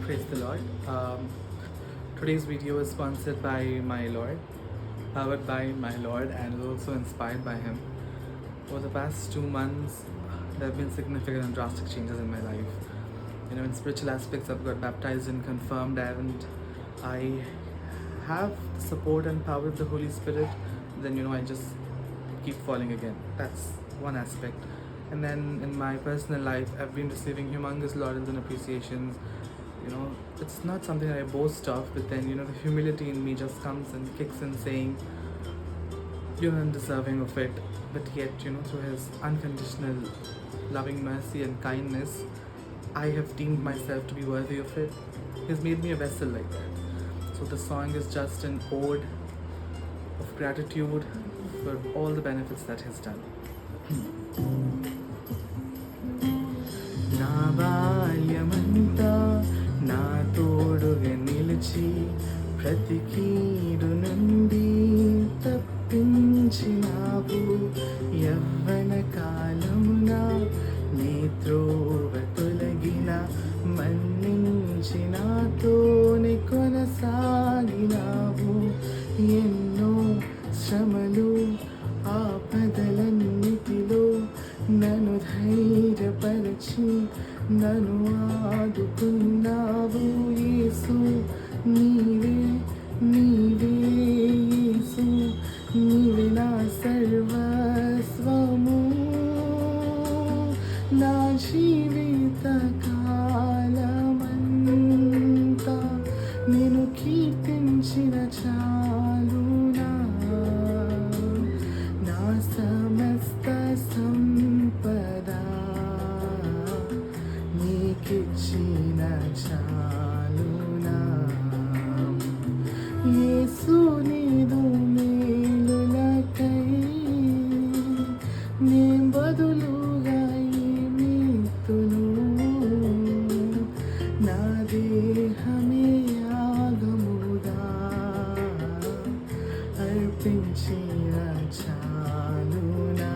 Praise the Lord. Today's video is sponsored by my Lord, powered by my Lord, and is also inspired by Him. Over the past 2 months, there have been significant and drastic changes in my life. In spiritual aspects, I've got baptized and confirmed, and I have the support and power of the Holy Spirit. Then, I just keep falling again. That's one aspect. And then in my personal life, I've been receiving humongous laurels and appreciations. It's not something that I boast of, but then, the humility in me just comes and kicks in saying, you're undeserving of it. But yet, through His unconditional loving mercy and kindness, I have deemed myself to be worthy of it. He's made me a vessel like that. So the song is just an ode of gratitude for all the benefits that He's done. నా బాల్యమంతా నా తోడుగా నిలిచి ప్రతి కీడు నుండి తప్పించినావు. యవ్వన కాలమున నీ త్రోవ తొలగిన మన్నించి నాతోనే కొనసాగినావు. ఎన్నో శ్రమలు ఆపదలన్నిటిలో నన్ను ధైర్యపరచి నన్ను ఆదుకున్నావు. యేసు నీవే నీవే యేసు నీవే నా సర్వస్వము. నా జీవిత కాలమంతా నేను కీర్తించిన చాలునా. నా సమస్త సంపద నీకిచ్చిన చాలునా. యేసు నీదు మేలులకై నే బదులుగా ఏమిత్తును. నా దేహమే యాగముగా అర్పించిన చాలునా.